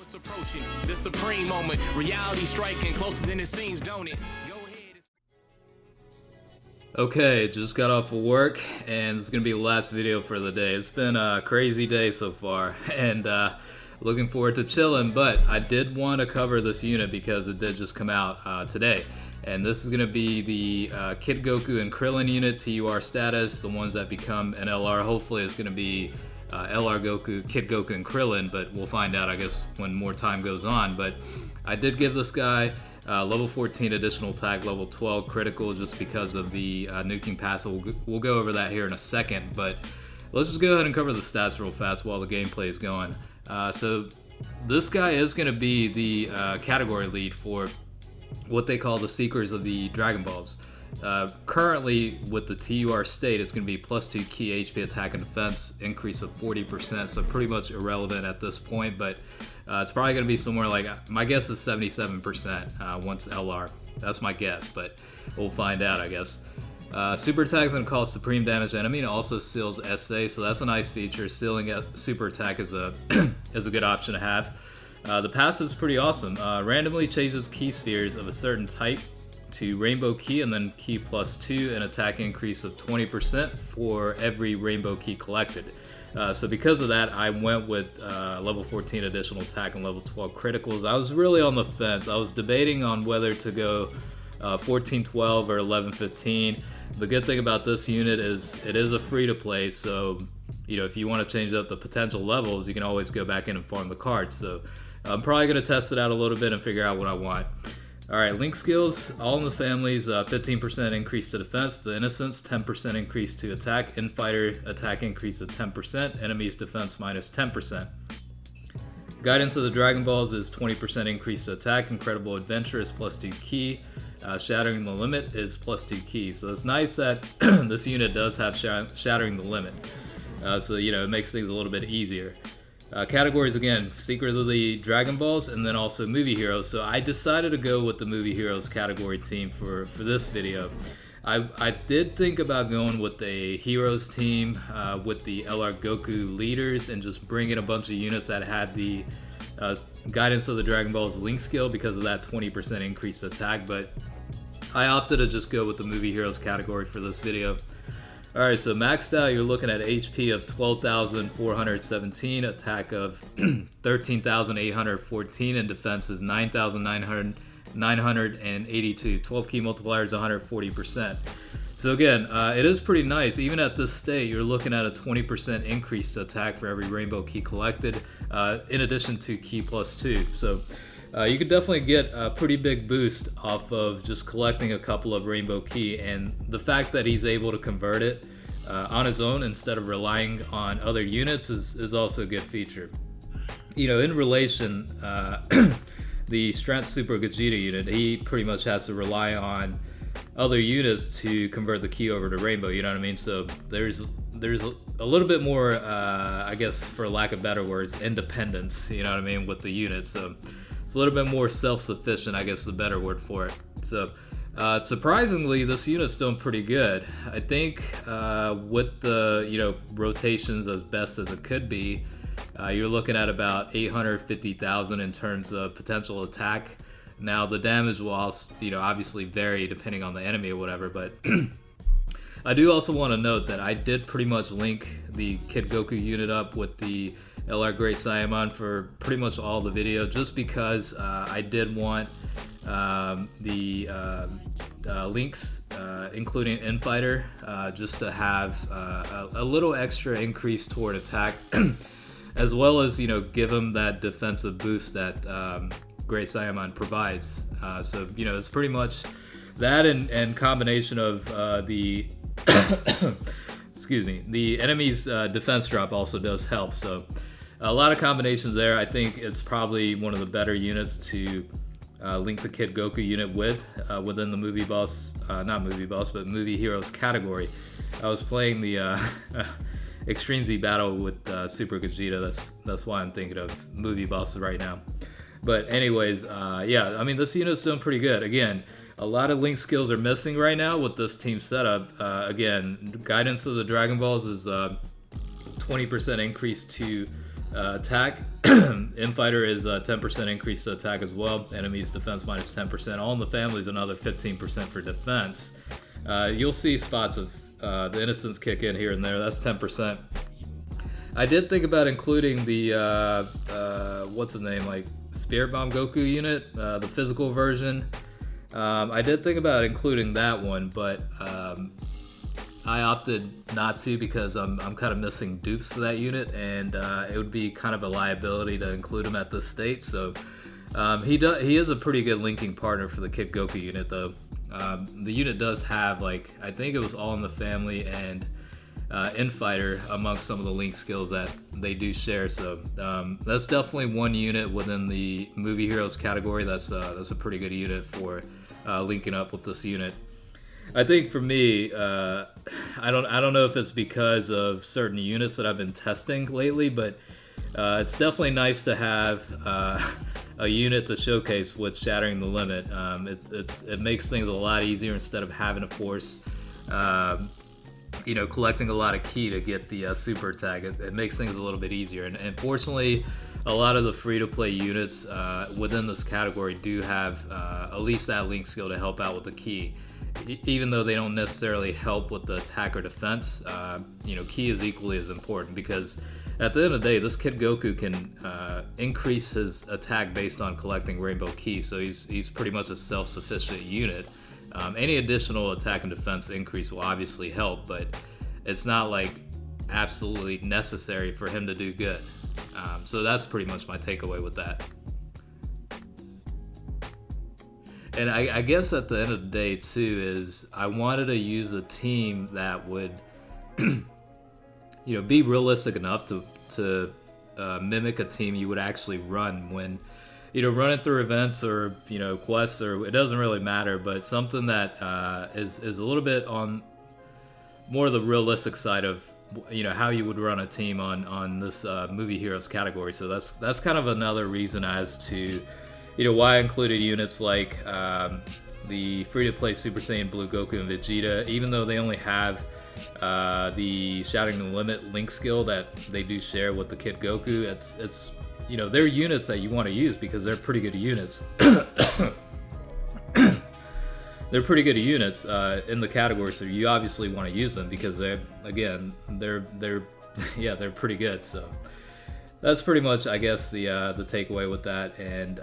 It's approaching the supreme moment. Reality striking closer than it seems, don't it? Go ahead. Okay, just got off of work, and it's gonna be the last video for the day. It's been a crazy day so far, and looking forward to chilling, but I did want to cover this unit because it did just come out today. And this is going to be the Kid Goku and Krillin unit, TUR status, the ones that become an LR. Hopefully it's going to be LR Goku, Kid Goku, and Krillin, but we'll find out, I guess, when more time goes on. But I did give this guy level 14 additional attack, level 12 critical, just because of the nuking pass. We'll go over that here in a second, but let's just go ahead and cover the stats real fast while the gameplay is going. So this guy is going to be the category lead for what they call the Seekers of the Dragon Balls. Currently, with the TUR state, it's going to be +2 key HP attack and defense, increase of 40%, so pretty much irrelevant at this point, but it's probably going to be somewhere like, my guess is 77% once LR. That's my guess, but we'll find out, I guess. Super attack is going to cause supreme damage to enemy and also seals SA, so that's a nice feature. Sealing super attack is a is a good option to have. The passive is pretty awesome. Randomly changes key spheres of a certain type to rainbow key and then key +2, an attack increase of 20% for every rainbow key collected. So because of that, I went with level 14 additional attack and level 12 criticals. I was really on the fence. I was debating on whether to go 14-12 or 11-15. The good thing about this unit is it is a free-to-play, so if you want to change up the potential levels, you can always go back in and farm the cards. So I'm probably going to test it out a little bit and figure out what I want. Alright, link skills, all in the families, 15% increase to defense, the innocence, 10% increase to attack, infighter attack increase of 10%, enemies defense minus 10%. Guidance of the Dragon Balls is 20% increase to attack, incredible adventure is +2 key, shattering the limit is +2 key. So it's nice that this unit does have shattering the limit. So it makes things a little bit easier. Categories again, Secret of the Dragon Balls and then also movie heroes. So I decided to go with the movie heroes category team for this video. I did think about going with a heroes team with the LR Goku leaders and just bringing a bunch of units that had the Guidance of the Dragon Balls link skill because of that 20% increased attack, but I opted to just go with the movie heroes category for this video. Alright, so maxed out, you're looking at HP of 12,417, attack of 13,814, and defense is 9,982. 12 key multiplier is 140%. So again, it is pretty nice. Even at this state, you're looking at a 20% increase to attack for every rainbow key collected, in addition to key +2. So you could definitely get a pretty big boost off of just collecting a couple of rainbow key, and the fact that he's able to convert it on his own instead of relying on other units is also a good feature. In relation, the Strength Super Gogeta unit, he pretty much has to rely on other units to convert the key over to rainbow, you know what I mean? So there's a little bit more, I guess for lack of better words, independence, you know what I mean, with the unit. So it's a little bit more self-sufficient, I guess is the better word for it. So surprisingly, this unit's doing pretty good. I think with the rotations as best as it could be, you're looking at about 850,000 in terms of potential attack. Now the damage will also, obviously vary depending on the enemy or whatever, but I do also want to note that I did pretty much link the Kid Goku unit up with the LR Great Saiyaman for pretty much all the video, just because I did want the links, including Infighter, just to have a little extra increase toward attack, as well as give him that defensive boost that Great Saiyaman provides. So it's pretty much that and combination of the excuse me, the enemy's defense drop also does help. So a lot of combinations there. I think it's probably one of the better units to link the Kid Goku unit with within the movie boss, not movie boss, but movie heroes category. I was playing the Extreme Z battle with Super Gogeta. That's why I'm thinking of movie bosses right now. But anyways, yeah, I mean, this unit's doing pretty good. Again, a lot of link skills are missing right now with this team setup. Again, Guidance of the Dragon Balls is 20% increase to attack. Infighter is 10% increase to attack as well. Enemies defense minus 10%. All in the family is another 15% for defense. You'll see spots of the innocence kick in here and there. That's 10%. I did think about including the what's the name, like Spirit Bomb Goku unit, the physical version. I did think about including that one, but I opted not to because I'm kind of missing dupes for that unit, and it would be kind of a liability to include him at this state. So he is a pretty good linking partner for the Kid Goku unit, though. The unit does have, like, I think it was All in the Family and Infighter amongst some of the link skills that they do share. So that's definitely one unit within the movie heroes category. That's a pretty good unit for linking up with this unit. I think for me, I don't know if it's because of certain units that I've been testing lately, but it's definitely nice to have a unit to showcase with Shattering the Limit. It makes things a lot easier instead of having to force, collecting a lot of ki to get the super attack. It makes things a little bit easier. And fortunately, a lot of the free-to-play units within this category do have at least that link skill to help out with the ki. Even though they don't necessarily help with the attack or defense, ki is equally as important, because at the end of the day, this Kid Goku can increase his attack based on collecting rainbow ki, so he's pretty much a self-sufficient unit. Any additional attack and defense increase will obviously help, but it's not like absolutely necessary for him to do good. So that's pretty much my takeaway with that. And I guess at the end of the day, too, is I wanted to use a team that would, be realistic enough to mimic a team you would actually run when, running through events or, quests, or it doesn't really matter, but something that is a little bit on more of the realistic side of, how you would run a team on this movie heroes category. So that's kind of another reason as to, why I included units like the free-to-play Super Saiyan Blue Goku and Vegeta, even though they only have the Shattering the Limit link skill that they do share with the Kid Goku. It's they're units that you want to use because they're pretty good units. They're pretty good units in the category, so you obviously want to use them because they're pretty good. So that's pretty much, I guess, the takeaway with that, and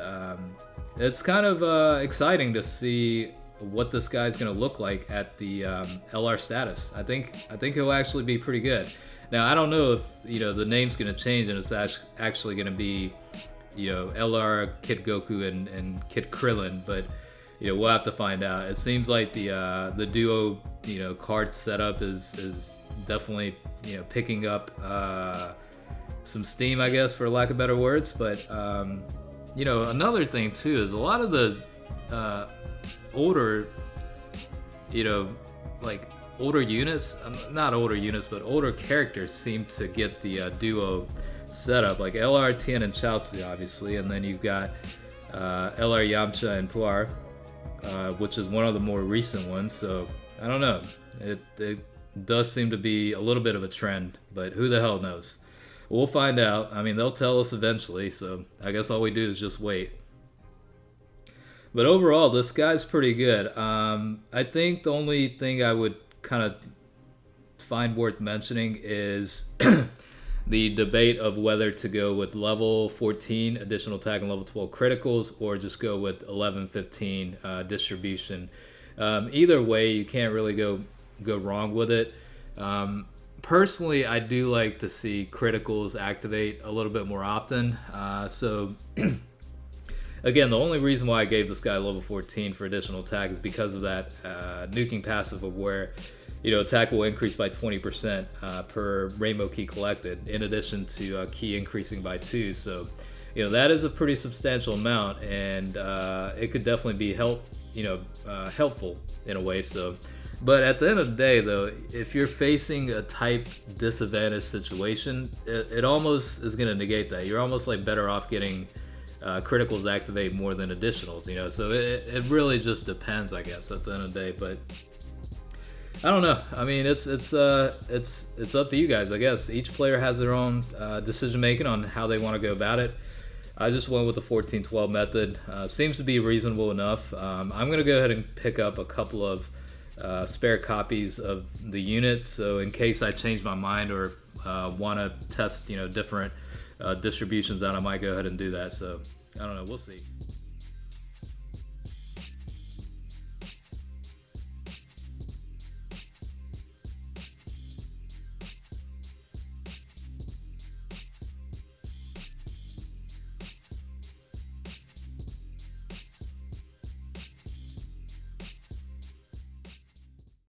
it's kind of exciting to see what this guy's going to look like at the LR status. I think he'll actually be pretty good. Now, I don't know if the name's going to change and it's actually going to be LR Kid Goku and Kid Krillin, but we'll have to find out. It seems like the duo card setup is definitely picking up some steam, I guess, for lack of better words. But another thing too is a lot of the older older units, not older units, but older characters seem to get the duo setup, like LR Tien and Chaozu, obviously, and then you've got LR Yamcha and Puar, which is one of the more recent ones. So I don't know, it does seem to be a little bit of a trend, but who the hell knows? We'll find out. I mean, they'll tell us eventually, so I guess all we do is just wait. But overall, this guy's pretty good. I think the only thing I would kind of find worth mentioning is the debate of whether to go with level 14 additional attack and level 12 criticals, or just go with 11-15 distribution. Either way, you can't really go wrong with it. Personally, I do like to see criticals activate a little bit more often. So again, the only reason why I gave this guy level 14 for additional attack is because of that nuking passive of where attack will increase by 20% per rainbow key collected, in addition to key increasing by 2. So that is a pretty substantial amount, and it could definitely be helpful in a way. So, but at the end of the day, though, if you're facing a type disadvantage situation, it almost is going to negate that. You're almost like better off getting criticals activate more than additionals, so it really just depends, I guess, at the end of the day. But I don't know. I mean, it's up to you guys, I guess. Each player has their own decision making on how they want to go about it. I just went with the 14-12 method. Seems to be reasonable enough. I'm gonna go ahead and pick up a couple of spare copies of the unit, so in case I change my mind or want to test, different distributions out, I might go ahead and do that. So I don't know. We'll see.